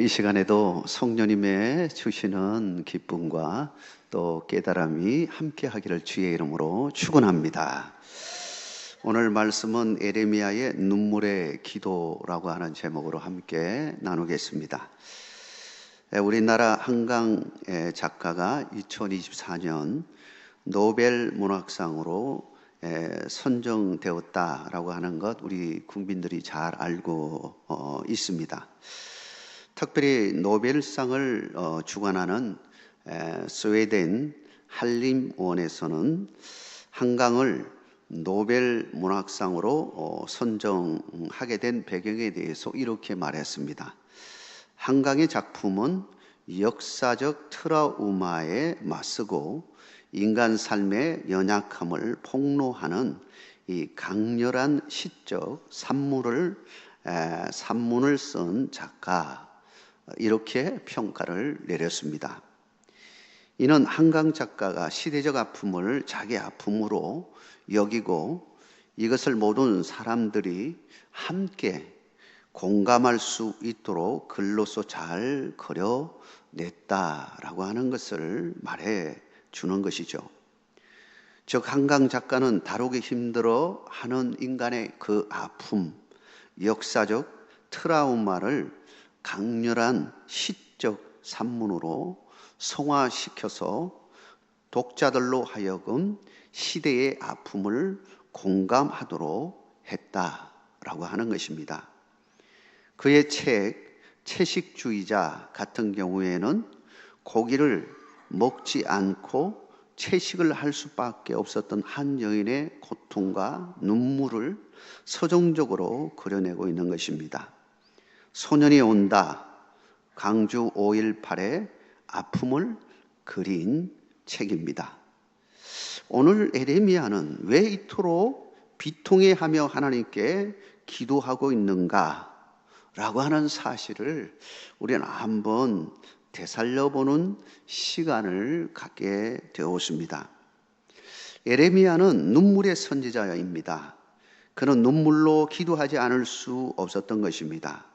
이 시간에도 성령님의 주시는 기쁨과 또 깨달음이 함께 하기를 주의 이름으로 축원합니다. 오늘 말씀은 에레미야의 눈물의 기도라고 하는 제목으로 함께 나누겠습니다. 우리나라 한강 작가가 2024년 노벨 문학상으로 선정되었다라고 하는 것 우리 국민들이 잘 알고 있습니다. 특별히 노벨상을 주관하는 스웨덴 한림원에서는 한강을 노벨 문학상으로 선정하게 된 배경에 대해서 이렇게 말했습니다. 한강의 작품은 역사적 트라우마에 맞서고 인간 삶의 연약함을 폭로하는 이 강렬한 시적 산문을 쓴 작가, 이렇게 평가를 내렸습니다. 이는 한강 작가가 시대적 아픔을 자기 아픔으로 여기고 이것을 모든 사람들이 함께 공감할 수 있도록 글로서 잘 그려냈다라고 하는 것을 말해 주는 것이죠. 즉 한강 작가는 다루기 힘들어 하는 인간의 그 아픔, 역사적 트라우마를 강렬한 시적 산문으로 성화시켜서 독자들로 하여금 시대의 아픔을 공감하도록 했다라고 하는 것입니다. 그의 책 채식주의자 같은 경우에는 고기를 먹지 않고 채식을 할 수밖에 없었던 한 여인의 고통과 눈물을 서정적으로 그려내고 있는 것입니다. 소년이 온다, 광주 5.18의 아픔을 그린 책입니다. 오늘 에레미야는 왜 이토록 비통해하며 하나님께 기도하고 있는가 라고 하는 사실을 우리는 한번 되살려보는 시간을 갖게 되었습니다. 에레미야는 눈물의 선지자입니다. 그는 눈물로 기도하지 않을 수 없었던 것입니다.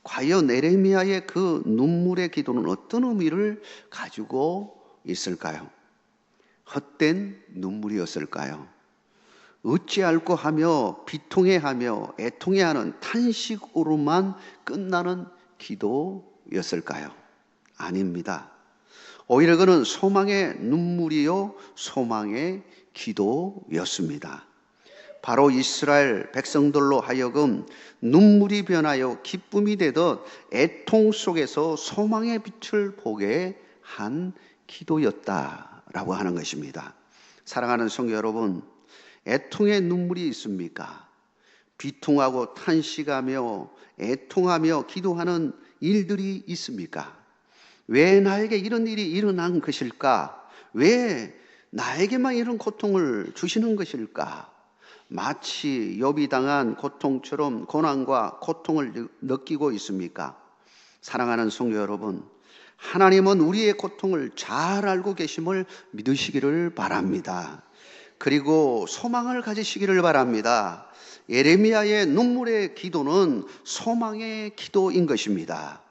과연 에레미야의 그 눈물의 기도는 어떤 의미를 가지고 있을까요? 헛된 눈물이었을까요? 어찌할꼬 하며 비통해하며 애통해하는 탄식으로만 끝나는 기도였을까요? 아닙니다. 오히려 그는 소망의 눈물이요 소망의 기도였습니다. 바로 이스라엘 백성들로 하여금 눈물이 변하여 기쁨이 되듯 애통 속에서 소망의 빛을 보게 한 기도였다라고 하는 것입니다. 사랑하는 성도 여러분, 애통의 눈물이 있습니까? 비통하고 탄식하며 애통하며 기도하는 일들이 있습니까? 왜 나에게 이런 일이 일어난 것일까? 왜 나에게만 이런 고통을 주시는 것일까? 마치 욥이 당한 고통처럼 고난과 고통을 느끼고 있습니까? 사랑하는 성도 여러분, 하나님은 우리의 고통을 잘 알고 계심을 믿으시기를 바랍니다. 그리고 소망을 가지시기를 바랍니다. 에레미야의 눈물의 기도는 소망의 기도인 것입니다.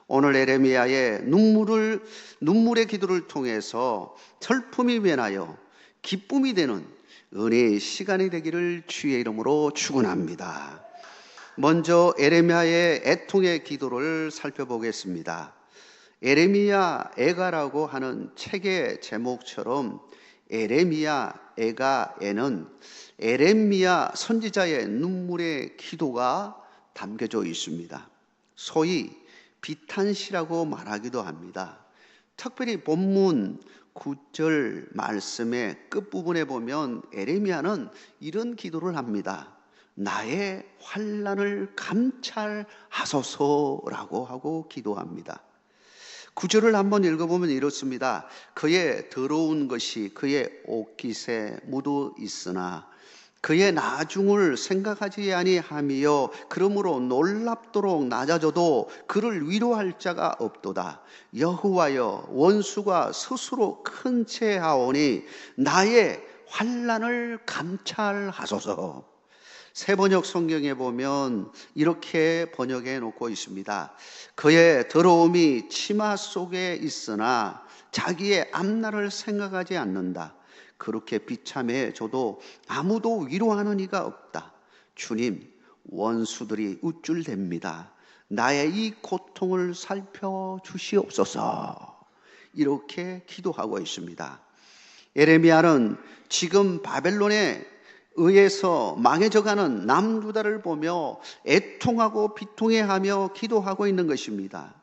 오늘 에레미야의 눈물의 기도를 통해서 슬픔이 변하여 기쁨이 되는 은혜의 시간이 되기를 주의 이름으로 축원합니다. 먼저 에레미야의 애통의 기도를 살펴보겠습니다. 에레미야 애가라고 하는 책의 제목처럼 에레미야 애가에는 에레미야 선지자의 눈물의 기도가 담겨져 있습니다. 소위 비탄시라고 말하기도 합니다. 특별히 본문 9절 말씀의 끝부분에 보면 에레미야는 이런 기도를 합니다. 나의 환난을 감찰하소서라고 하고 기도합니다. 9절을 한번 읽어보면 이렇습니다. 그의 더러운 것이 그의 옷깃에 묻어 있으나 그의 나중을 생각하지 아니하며 그러므로 놀랍도록 낮아져도 그를 위로할 자가 없도다. 여호와여, 원수가 스스로 큰 채하오니 나의 환난을 감찰하소서. 새 번역 성경에 보면 이렇게 번역해 놓고 있습니다. 그의 더러움이 치마 속에 있으나 자기의 앞날을 생각하지 않는다. 그렇게 비참해 줘도 아무도 위로하는 이가 없다. 주님, 원수들이 우쭐댑니다. 나의 이 고통을 살펴주시옵소서. 이렇게 기도하고 있습니다. 예레미야는 지금 바벨론에 의해서 망해져가는 남유다를 보며 애통하고 비통해하며 기도하고 있는 것입니다.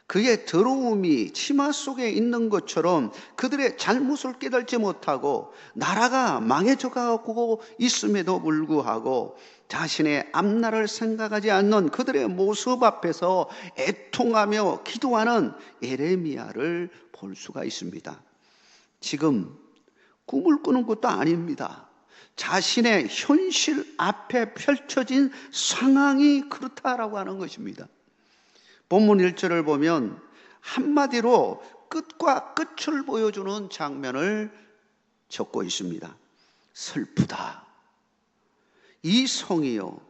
그의 더러움이 치마 속에 있는 것처럼 그들의 잘못을 깨닫지 못하고 나라가 망해져가고 있음에도 불구하고 자신의 앞날을 생각하지 않는 그들의 모습 앞에서 애통하며 기도하는 예레미야를 볼 수가 있습니다. 지금 꿈을 꾸는 것도 아닙니다. 자신의 현실 앞에 펼쳐진 상황이 그렇다라고 하는 것입니다. 본문 1절을 보면 한마디로 끝과 끝을 보여주는 장면을 적고 있습니다. 슬프다. 이 성이요,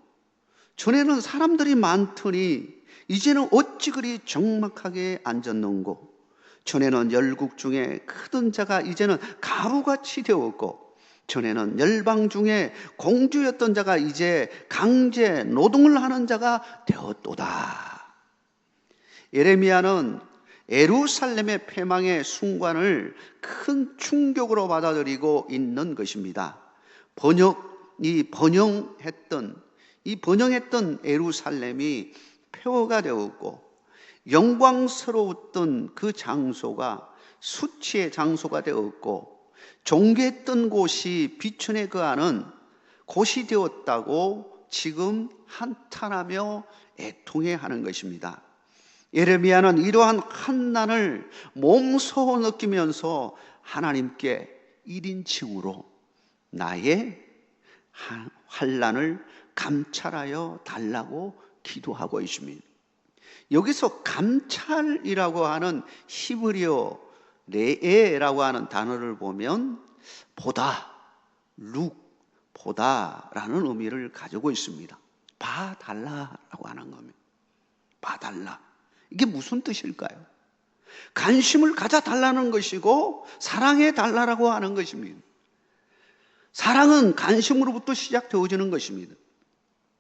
전에는 사람들이 많더니 이제는 어찌 그리 적막하게 앉았는고. 전에는 열국 중에 크던 자가 이제는 가부같이 되었고, 전에는 열방 중에 공주였던 자가 이제 강제 노동을 하는 자가 되었도다. 예레미야는 예루살렘의 패망의 순간을 큰 충격으로 받아들이고 있는 것입니다. 번영했던 예루살렘이 폐허가 되었고, 영광스러웠던 그 장소가 수치의 장소가 되었고, 존귀했던 곳이 비천에 거하는 곳이 되었다고 지금 한탄하며 애통해하는 것입니다. 예레미야는 이러한 환난을 몸소 느끼면서 하나님께 1인칭으로 나의 환난을 감찰하여 달라고 기도하고 있습니다. 여기서 감찰이라고 하는 히브리어 레에라고 하는 단어를 보면 보다, 보다라는 의미를 가지고 있습니다. 봐달라라고 하는 겁니다. 봐달라. 이게 무슨 뜻일까요? 관심을 가져달라는 것이고 사랑해 달라고 하는 것입니다. 사랑은 관심으로부터 시작되어지는 것입니다.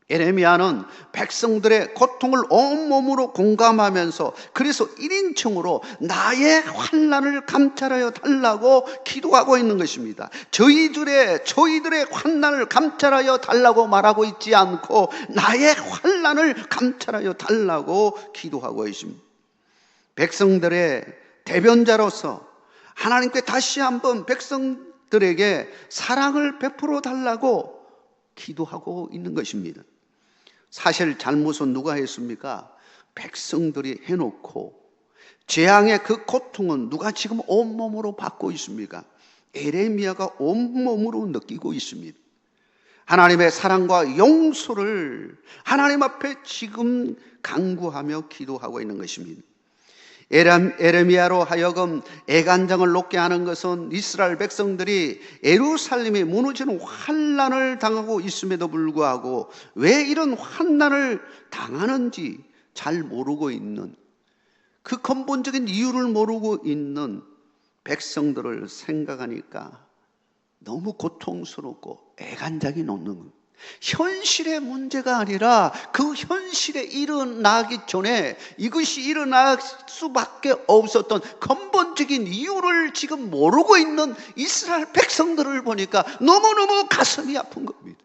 예레미야는 백성들의 고통을 온몸으로 공감하면서 그래서 1인칭으로 나의 환난을 감찰하여 달라고 기도하고 있는 것입니다. 저희들의 환난을 감찰하여 달라고 말하고 있지 않고 나의 환난을 감찰하여 달라고 기도하고 있습니다. 백성들의 대변자로서 하나님께 다시 한번 백성들에게 사랑을 베풀어 달라고 기도하고 있는 것입니다. 사실 잘못은 누가 했습니까? 백성들이 해놓고 재앙의 그 고통은 누가 지금 온몸으로 받고 있습니까? 예레미야가 온몸으로 느끼고 있습니다. 하나님의 사랑과 용서를 하나님 앞에 지금 간구하며 기도하고 있는 것입니다. 예레미야로 하여금 애간장을 녹게 하는 것은 이스라엘 백성들이 예루살렘이 무너지는 환난을 당하고 있음에도 불구하고 왜 이런 환난을 당하는지 잘 모르고 있는, 그 근본적인 이유를 모르고 있는 백성들을 생각하니까 너무 고통스럽고 애간장이 녹는 겁니다. 현실의 문제가 아니라 그 현실에 일어나기 전에 이것이 일어날 수밖에 없었던 근본적인 이유를 지금 모르고 있는 이스라엘 백성들을 보니까 너무너무 가슴이 아픈 겁니다.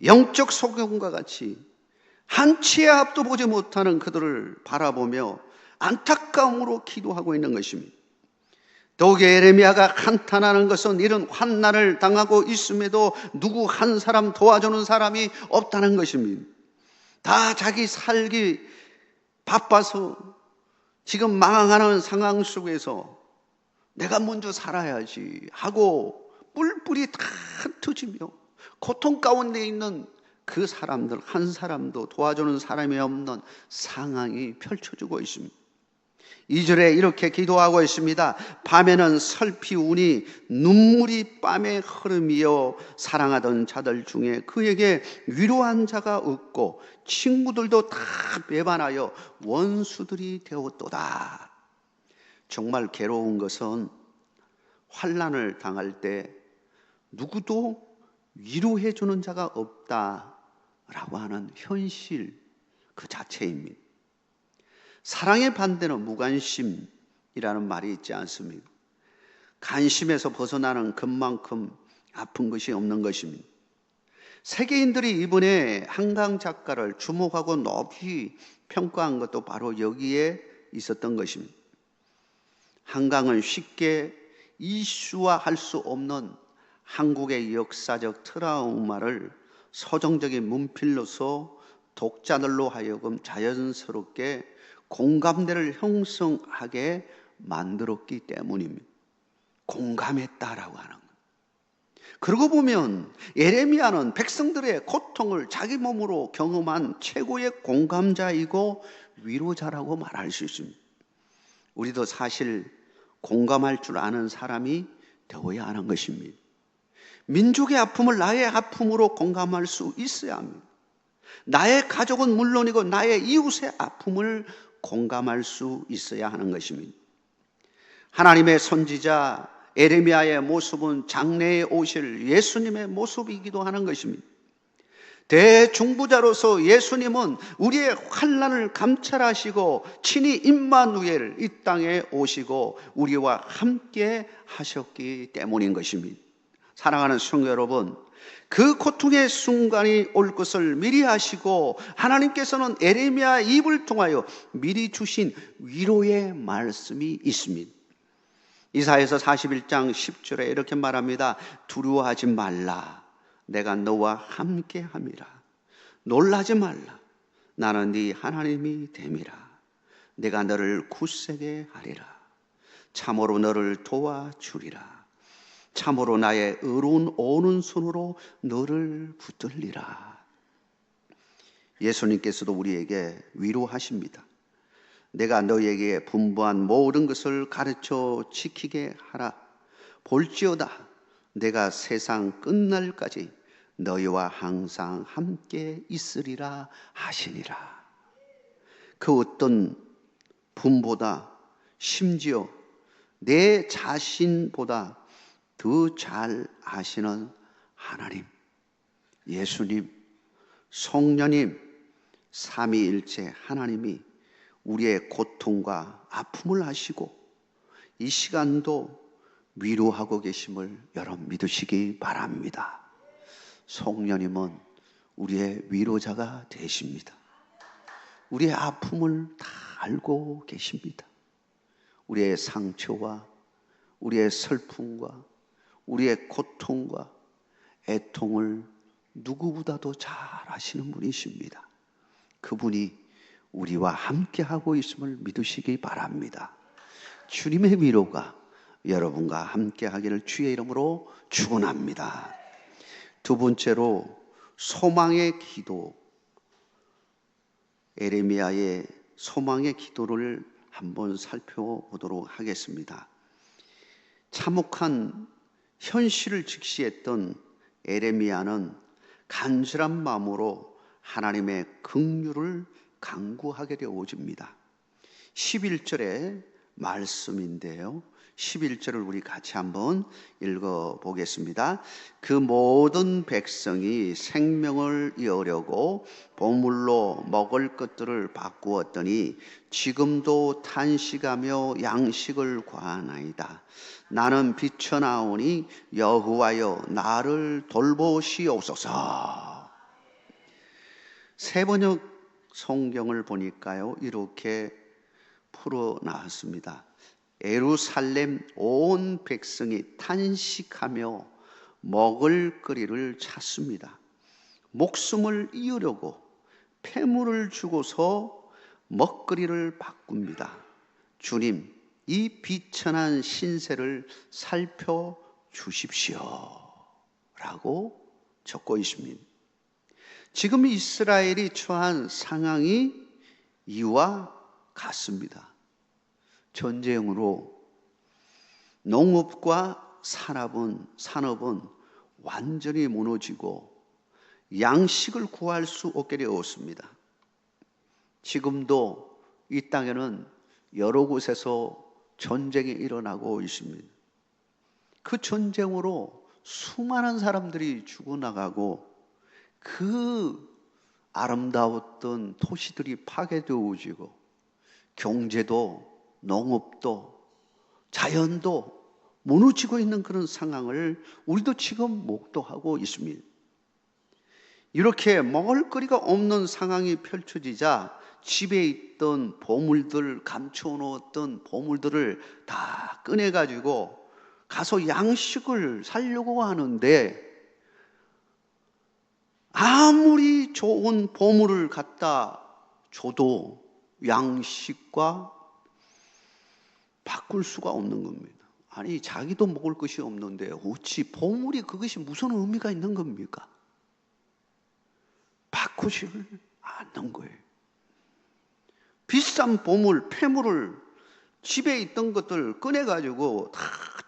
영적 소경과 같이 한치의 앞도 보지 못하는 그들을 바라보며 안타까움으로 기도하고 있는 것입니다. 더욱이 예레미야가 한탄하는 것은 이런 환난을 당하고 있음에도 누구 한 사람 도와주는 사람이 없다는 것입니다. 다 자기 살기 바빠서 지금 망하는 상황 속에서 내가 먼저 살아야지 하고 뿔뿔이 다 흩어지며 고통 가운데 있는 그 사람들 한 사람도 도와주는 사람이 없는 상황이 펼쳐지고 있습니다. 2절에 이렇게 기도하고 있습니다. 밤에는 슬피 우니 눈물이 밤에 흐름이여 사랑하던 자들 중에 그에게 위로한 자가 없고 친구들도 다 배반하여 원수들이 되었도다. 정말 괴로운 것은 환난을 당할 때 누구도 위로해 주는 자가 없다라고 하는 현실 그 자체입니다. 사랑의 반대는 무관심이라는 말이 있지 않습니까? 관심에서 벗어나는 것만큼 아픈 것이 없는 것입니다. 세계인들이 이번에 한강 작가를 주목하고 높이 평가한 것도 바로 여기에 있었던 것입니다. 한강은 쉽게 이슈화할 수 없는 한국의 역사적 트라우마를 서정적인 문필로서 독자들로 하여금 자연스럽게 공감대를 형성하게 만들었기 때문입니다. 공감했다라고 하는 것. 그러고 보면 예레미야는 백성들의 고통을 자기 몸으로 경험한 최고의 공감자이고 위로자라고 말할 수 있습니다. 우리도 사실 공감할 줄 아는 사람이 되어야 하는 것입니다. 민족의 아픔을 나의 아픔으로 공감할 수 있어야 합니다. 나의 가족은 물론이고 나의 이웃의 아픔을 공감할 수 있어야 하는 것입니다. 하나님의 선지자 예레미야의 모습은 장래에 오실 예수님의 모습이기도 하는 것입니다. 대중부자로서 예수님은 우리의 환난을 감찰하시고 친히 임마누엘 이 땅에 오시고 우리와 함께 하셨기 때문인 것입니다. 사랑하는 성도 여러분, 그 고통의 순간이 올 것을 미리 아시고 하나님께서는 예레미야 입을 통하여 미리 주신 위로의 말씀이 있습니다. 이사야서 41장 10절에 이렇게 말합니다. 두려워하지 말라. 내가 너와 함께 함이라. 놀라지 말라. 나는 네 하나님이 됨이라. 내가 너를 굳세게 하리라. 참으로 너를 도와주리라. 참으로 나의 의로운 오른손으로 너를 붙들리라. 예수님께서도 우리에게 위로하십니다. 내가 너에게 분부한 모든 것을 가르쳐 지키게 하라. 볼지어다 내가 세상 끝날까지 너희와 항상 함께 있으리라 하시니라. 그 어떤 분보다 심지어 내 자신보다 더 잘 아시는 하나님, 예수님, 성령님, 삼위일체 하나님이 우리의 고통과 아픔을 아시고 이 시간도 위로하고 계심을 여러분 믿으시기 바랍니다. 성령님은 우리의 위로자가 되십니다. 우리의 아픔을 다 알고 계십니다. 우리의 상처와 우리의 슬픔과 우리의 고통과 애통을 누구보다도 잘 아시는 분이십니다. 그분이 우리와 함께하고 있음을 믿으시기 바랍니다. 주님의 위로가 여러분과 함께하기를 주의 이름으로 축원합니다. 두 번째로 소망의 기도, 예레미야의 소망의 기도를 한번 살펴보도록 하겠습니다. 참혹한 현실을 직시했던 예레미야는 간절한 마음으로 하나님의 긍휼을 간구하게 되어집니다. 11절의 말씀인데요. 11절을 우리 같이 한번 읽어보겠습니다. 그 모든 백성이 생명을 이으려고 보물로 먹을 것들을 바꾸었더니 지금도 탄식하며 양식을 구하나이다. 나는 비쳐나오니 여호와여 나를 돌보시옵소서. 세번역 성경을 보니까요 이렇게 풀어놨습니다. 예루살렘 온 백성이 탄식하며 먹을거리를 찾습니다. 목숨을 이으려고 폐물을 주고서 먹거리를 바꿉니다. 주님, 이 비천한 신세를 살펴주십시오 라고 적고 있습니다. 지금 이스라엘이 처한 상황이 이와 같습니다. 전쟁으로 농업과 산업은 완전히 무너지고 양식을 구할 수 없게 되었습니다. 지금도 이 땅에는 여러 곳에서 전쟁이 일어나고 있습니다. 그 전쟁으로 수많은 사람들이 죽어나가고 그 아름다웠던 도시들이 파괴되어지고 경제도 농업도 자연도 무너지고 있는 그런 상황을 우리도 지금 목도하고 있습니다. 이렇게 먹을거리가 없는 상황이 펼쳐지자 집에 있던 보물들, 감춰놓았던 보물들을 다 꺼내가지고 가서 양식을 사려고 하는데 아무리 좋은 보물을 갖다 줘도 양식과 바꿀 수가 없는 겁니다. 아니, 자기도 먹을 것이 없는데 어찌 보물이 그것이 무슨 의미가 있는 겁니까? 바꾸지를 않는 거예요. 비싼 보물, 폐물을 집에 있던 것들 꺼내가지고 다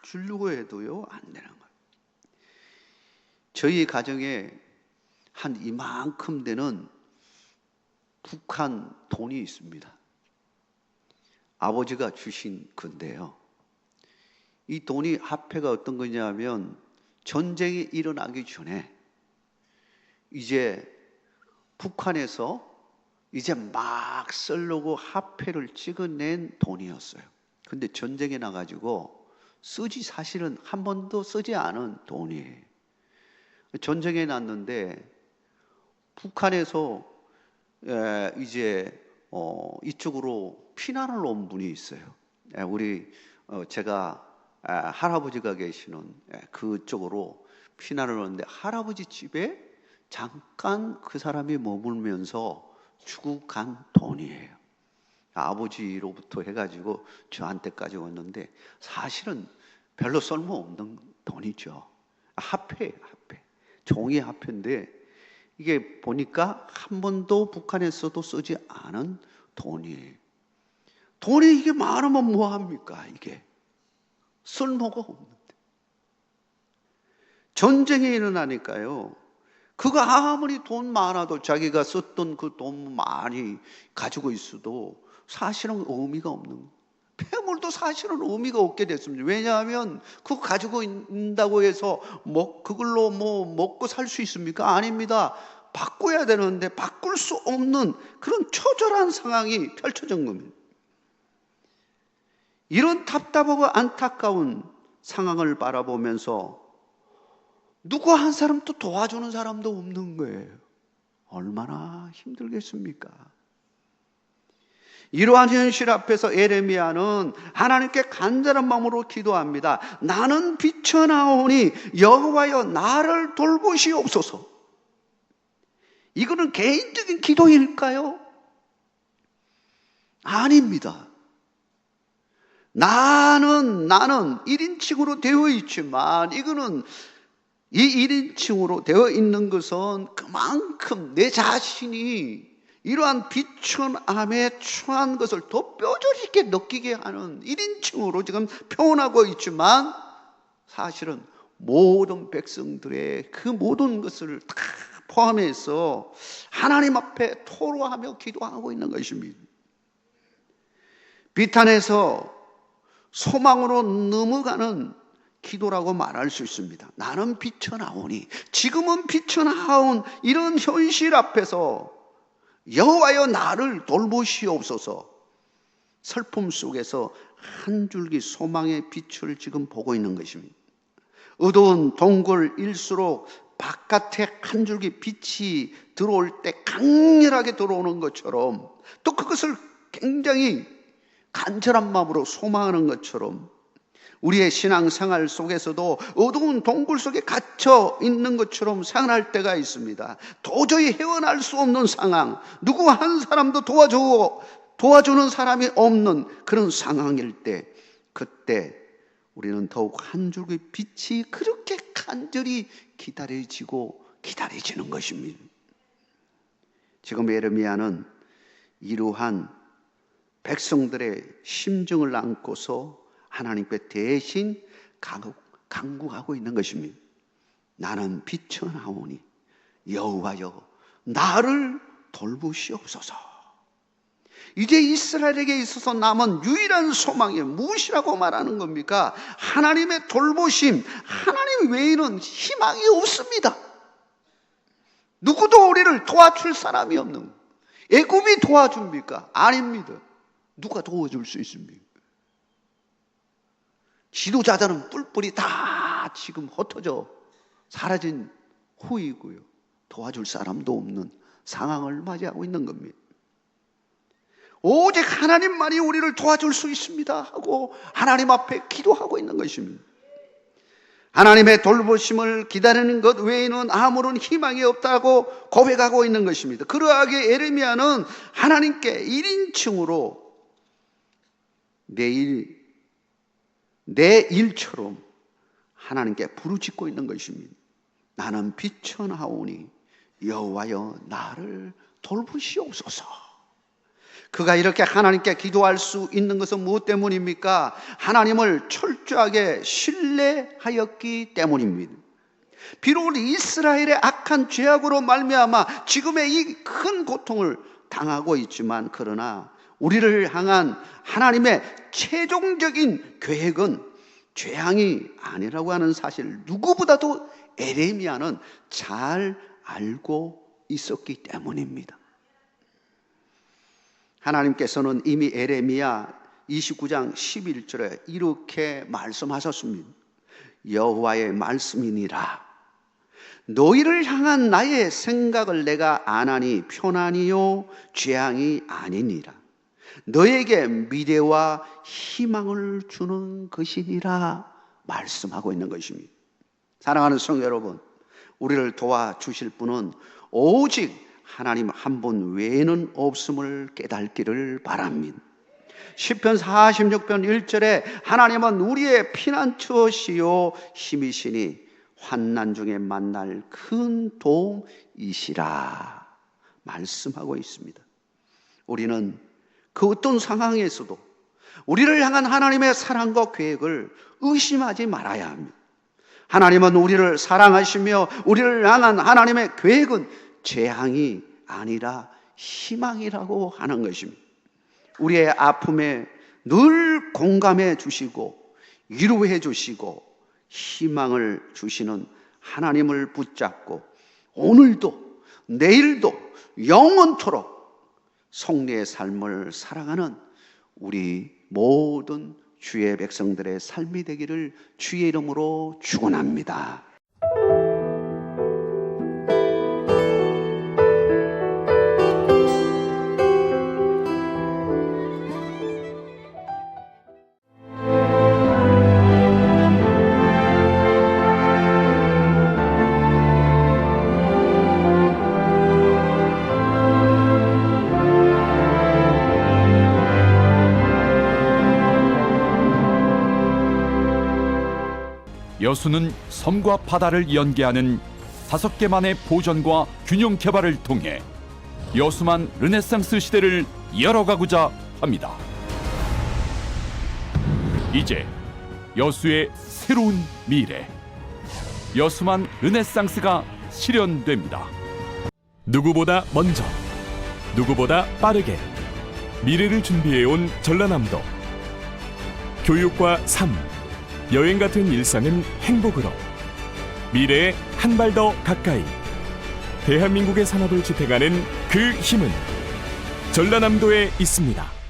주려고 해도요, 안 되는 거예요. 저희 가정에 한 이만큼 되는 북한 돈이 있습니다. 아버지가 주신 건데요. 이 돈이 화폐가 어떤 거냐면 전쟁이 일어나기 전에 이제 북한에서 이제 막 쓰려고 화폐를 찍어낸 돈이었어요. 근데 전쟁이 나가지고 사실은 한 번도 쓰지 않은 돈이에요. 전쟁이 났는데 북한에서 이제 이쪽으로 피난을 온 분이 있어요. 제가 할아버지가 계시는 그쪽으로 피난을 오는데 할아버지 집에 잠깐 그 사람이 머물면서 주고 간 돈이에요. 아버지로부터 해가지고 저한테까지 왔는데 사실은 별로 쓸모없는 돈이죠. 화폐. 종이 화폐인데 이게 보니까 한 번도 북한에서도 쓰지 않은 돈이에요. 돈이 이게 많으면 뭐합니까? 이게 쓸모가 없는데. 전쟁이 일어나니까요. 그거 아무리 돈 많아도 자기가 썼던 그 돈 많이 가지고 있어도 사실은 의미가 없는 거예요. 폐물도 사실은 의미가 없게 됐습니다. 왜냐하면 그거 가지고 있다고 해서 그걸로 먹고 살 수 있습니까? 아닙니다. 바꿔야 되는데 바꿀 수 없는 그런 처절한 상황이 펼쳐진 겁니다. 이런 답답하고 안타까운 상황을 바라보면서 누구 한 사람도 도와주는 사람도 없는 거예요. 얼마나 힘들겠습니까? 이러한 현실 앞에서 예레미야는 하나님께 간절한 마음으로 기도합니다. 나는 비쳐나오니 여호와여 나를 돌보시옵소서. 이거는 개인적인 기도일까요? 아닙니다. 나는 1인칭으로 되어 있지만 이거는 이 1인칭으로 되어 있는 것은 그만큼 내 자신이 이러한 비천함에 처한 것을 더 뼈저리 있게 느끼게 하는 1인칭으로 지금 표현하고 있지만 사실은 모든 백성들의 그 모든 것을 다 포함해서 하나님 앞에 토로하며 기도하고 있는 것입니다. 비탄에서 소망으로 넘어가는 기도라고 말할 수 있습니다. 나는 비쳐나오니, 지금은 비쳐나온 이런 현실 앞에서 여호와여 나를 돌보시옵소서. 슬픔 속에서 한 줄기 소망의 빛을 지금 보고 있는 것입니다. 어두운 동굴일수록 바깥에 한 줄기 빛이 들어올 때 강렬하게 들어오는 것처럼, 또 그것을 굉장히 간절한 마음으로 소망하는 것처럼 우리의 신앙생활 속에서도 어두운 동굴 속에 갇혀 있는 것처럼 생각할 때가 있습니다. 도저히 헤어날 수 없는 상황, 누구 한 사람도 도와주는 사람이 없는 그런 상황일 때, 그때 우리는 더욱 한 줄기 빛이 그렇게 간절히 기다려지는 것입니다. 지금 예레미야는 이러한 백성들의 심정을 안고서 하나님께 대신 간구하고 있는 것입니다. 나는 비천하오니 여호와여 나를 돌보시옵소서. 이제 이스라엘에게 있어서 남은 유일한 소망이 무엇이라고 말하는 겁니까? 하나님의 돌보심, 하나님 외에는 희망이 없습니다. 누구도 우리를 도와줄 사람이 없는, 애굽이 도와줍니까? 아닙니다. 누가 도와줄 수 있습니까? 지도자들은 뿔뿔이 다 지금 흩어져 사라진 후이고요. 도와줄 사람도 없는 상황을 맞이하고 있는 겁니다. 오직 하나님만이 우리를 도와줄 수 있습니다 하고 하나님 앞에 기도하고 있는 것입니다. 하나님의 돌보심을 기다리는 것 외에는 아무런 희망이 없다고 고백하고 있는 것입니다. 그러하게 에레미야는 하나님께 1인칭으로 내 일처럼 하나님께 부르짖고 있는 것입니다. 나는 비천하오니 여호와여 나를 돌보시옵소서. 그가 이렇게 하나님께 기도할 수 있는 것은 무엇 때문입니까? 하나님을 철저하게 신뢰하였기 때문입니다. 비록 이스라엘의 악한 죄악으로 말미암아 지금의 이 큰 고통을 당하고 있지만, 그러나 우리를 향한 하나님의 최종적인 계획은 죄악이 아니라고 하는 사실, 누구보다도 에레미야는 잘 알고 있었기 때문입니다. 하나님께서는 이미 에레미야 29장 11절에 이렇게 말씀하셨습니다. 여호와의 말씀이니라. 너희를 향한 나의 생각을 내가 아나니 편안이요 재앙이 아니니라. 너에게 미래와 희망을 주는 것이니라 말씀하고 있는 것입니다. 사랑하는 성도 여러분, 우리를 도와주실 분은 오직 하나님 한 분 외에는 없음을 깨닫기를 바랍니다. 시편 46편 1절에 하나님은 우리의 피난처시요 힘이시니 환난 중에 만날 큰 도움이시라 말씀하고 있습니다. 우리는 그 어떤 상황에서도 우리를 향한 하나님의 사랑과 계획을 의심하지 말아야 합니다. 하나님은 우리를 사랑하시며 우리를 향한 하나님의 계획은 재앙이 아니라 희망이라고 하는 것입니다. 우리의 아픔에 늘 공감해 주시고 위로해 주시고 희망을 주시는 하나님을 붙잡고 오늘도 내일도 영원토록 성례의 삶을 살아가는 우리 모든 주의 백성들의 삶이 되기를 주의 이름으로 축원합니다. 여수는 섬과 바다를 연계하는 5개만의 보전과 균형 개발을 통해 여수만 르네상스 시대를 열어가고자 합니다. 이제 여수의 새로운 미래, 여수만 르네상스가 실현됩니다. 누구보다 먼저, 누구보다 빠르게 미래를 준비해온 전라남도. 교육과 삶, 여행 같은 일상은 행복으로, 미래에 한 발 더 가까이 대한민국의 산업을 지탱하는 그 힘은 전라남도에 있습니다.